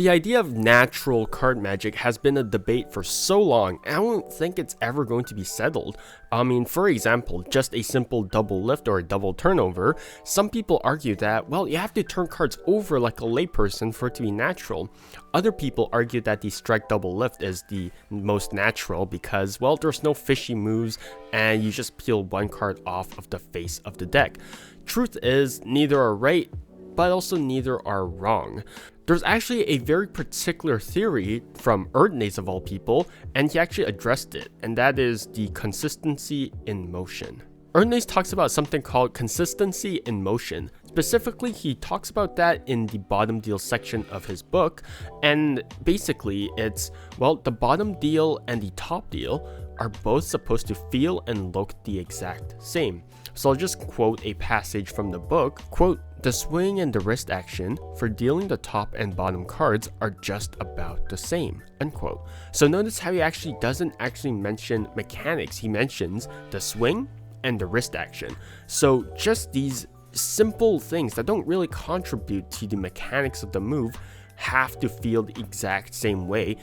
The idea of natural card magic has been a debate for so long, and I don't think it's ever going to be settled. I mean, for example, just a simple double lift or a double turnover, some people argue that, well, you have to turn cards over like a layperson for it to be natural. Other people argue that the strike double lift is the most natural because, well, there's no fishy moves and you just peel one card off of the face of the deck. Truth is, neither are right, but also neither are wrong. There's actually a very particular theory from Erdnase of all people, and he actually addressed it, and that is the consistency in motion. Erdnase talks about something called consistency in motion. Specifically, he talks about that in the bottom deal section of his book, and basically it's, well, the bottom deal and the top deal are both supposed to feel and look the exact same. So I'll just quote a passage from the book, quote, "The swing and the wrist action for dealing the top and bottom cards are just about the same," unquote. So notice how he actually doesn't actually mention mechanics. He mentions the swing and the wrist action. So just these simple things that don't really contribute to the mechanics of the move have to feel the exact same way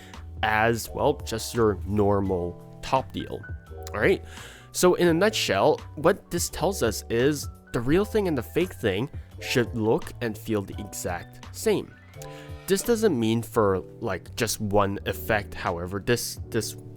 as, well, just your normal top deal. All right. So in a nutshell, what this tells us is the real thing and the fake thing should look and feel the exact same. This doesn't mean for like just one effect, however, this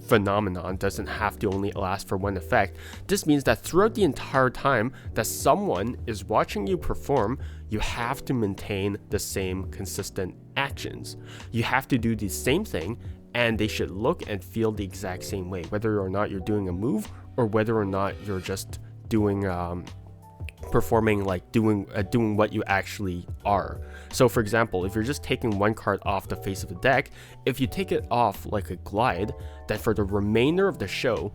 phenomenon doesn't have to only last for one effect. This means that throughout the entire time that someone is watching you perform, you have to maintain the same consistent actions. You have to do the same thing, and they should look and feel the exact same way, whether or not you're doing a move or whether or not you're just doing performing, like doing what you actually are. So for example, if you're just taking one card off the face of the deck, if you take it off like a glide, then for the remainder of the show,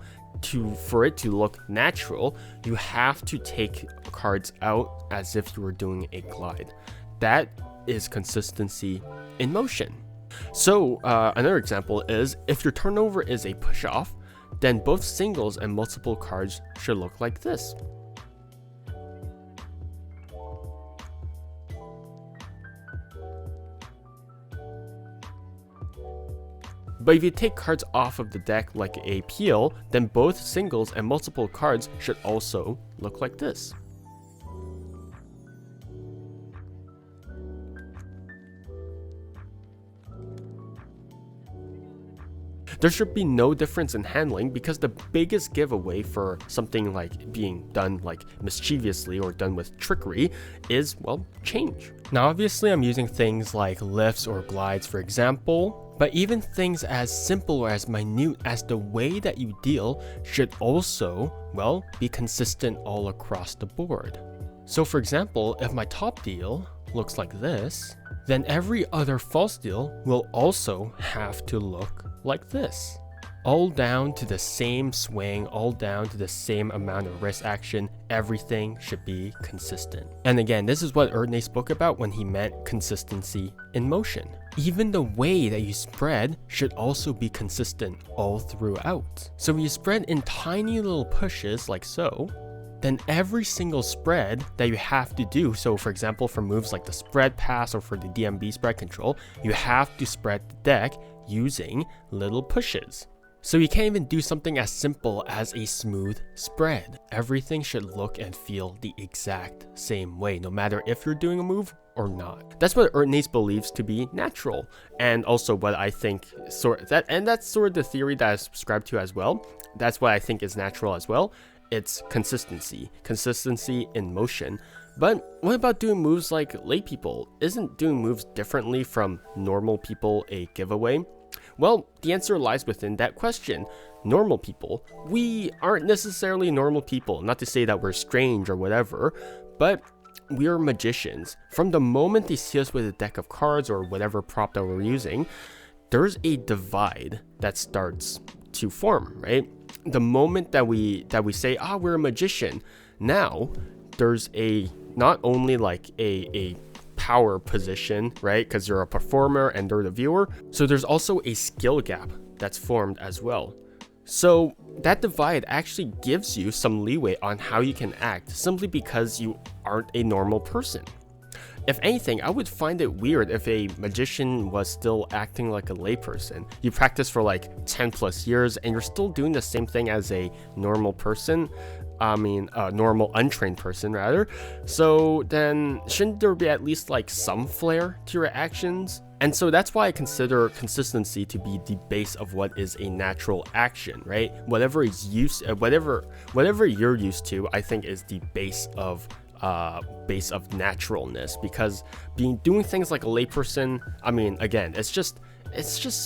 for it to look natural, you have to take cards out as if you were doing a glide. That is consistency in motion. So another example is if your turnover is a push off, then both singles and multiple cards should look like this. But if you take cards off of the deck like a peel, then both singles and multiple cards should also look like this. There should be no difference in handling because the biggest giveaway for something like being done like mischievously or done with trickery is, well, change. Now obviously I'm using things like lifts or glides for example, but even things as simple or as minute as the way that you deal should also, well, be consistent all across the board. So for example, if my top deal looks like this, then every other false deal will also have to look like this. All down to the same swing, all down to the same amount of wrist action, everything should be consistent. And again, this is what Erdnase spoke about when he meant consistency in motion. Even the way that you spread should also be consistent all throughout. So when you spread in tiny little pushes like so, then every single spread that you have to do, so for example for moves like the spread pass or for the DMB spread control, you have to spread the deck using little pushes. So you can't even do something as simple as a smooth spread. Everything should look and feel the exact same way, no matter if you're doing a move or not. That's what Erdnase believes to be natural, and also what I think that's sort of the theory that I subscribe to as well. That's what I think is natural as well. It's consistency in motion. But what about doing moves like lay people? Isn't doing moves differently from normal people a giveaway? Well, the answer lies within that question. Normal people, we aren't necessarily normal people, not to say that we're strange or whatever, but we are magicians. From the moment they see us with a deck of cards or whatever prop that we're using, there's a divide that starts to form, right? The moment that we say, we're a magician, now there's not only like a power position, right? Because you're a performer and they're the viewer. So there's also a skill gap that's formed as well. So that divide actually gives you some leeway on how you can act simply because you aren't a normal person. If anything, I would find it weird if a magician was still acting like a layperson. You practice for like 10 plus years and you're still doing the same thing as a normal person. A normal untrained person rather. So then shouldn't there be at least like some flair to your actions? And so that's why I consider consistency to be the base of what is a natural action, right? Whatever you're used to, I think is the base of naturalness, because doing things like a layperson, again, it's just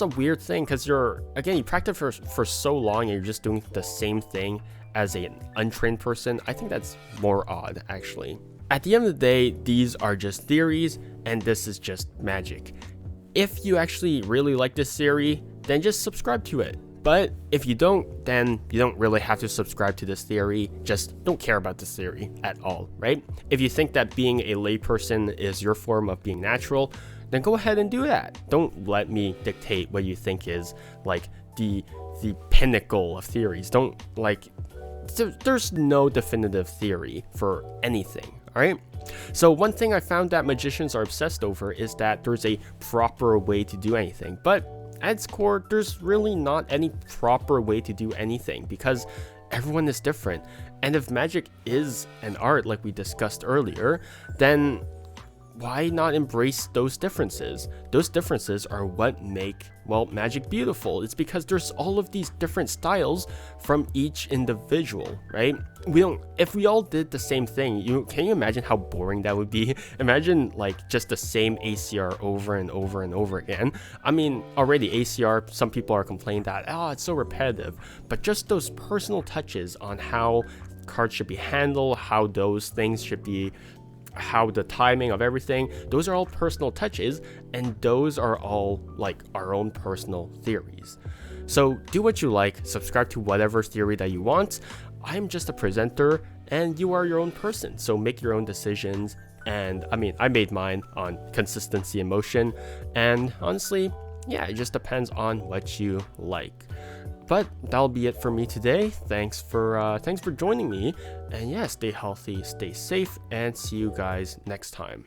a weird thing, because you practice for so long and you're just doing the same thing as an untrained person. I think that's more odd, actually. At the end of the day, these are just theories and this is just magic. If you actually really like this theory, then just subscribe to it. But if you don't, then you don't really have to subscribe to this theory. Just don't care about this theory at all, right? If you think that being a layperson is your form of being natural, then go ahead and do that. Don't let me dictate what you think is like the pinnacle of theories. There's no definitive theory for anything, all right? So one thing I found that magicians are obsessed over is that there's a proper way to do anything. But at its core, there's really not any proper way to do anything, because everyone is different. And if magic is an art like we discussed earlier, then why not embrace those differences? Those differences are what make, magic beautiful. It's because there's all of these different styles from each individual, right? If we all did the same thing, can you imagine how boring that would be? Imagine like just the same ACR over and over and over again. Already ACR, some people are complaining that, it's so repetitive, but just those personal touches on how cards should be handled, how those things should be, how the timing of everything, those are all personal touches, and those are all like our own personal theories. So do what you like, subscribe to whatever theory that you want. I'm just a presenter and you are your own person, so make your own decisions. And I made mine on consistency and motion, and honestly, it just depends on what you like. But that'll be it for me today. Thanks for joining me, and stay healthy, stay safe, and see you guys next time.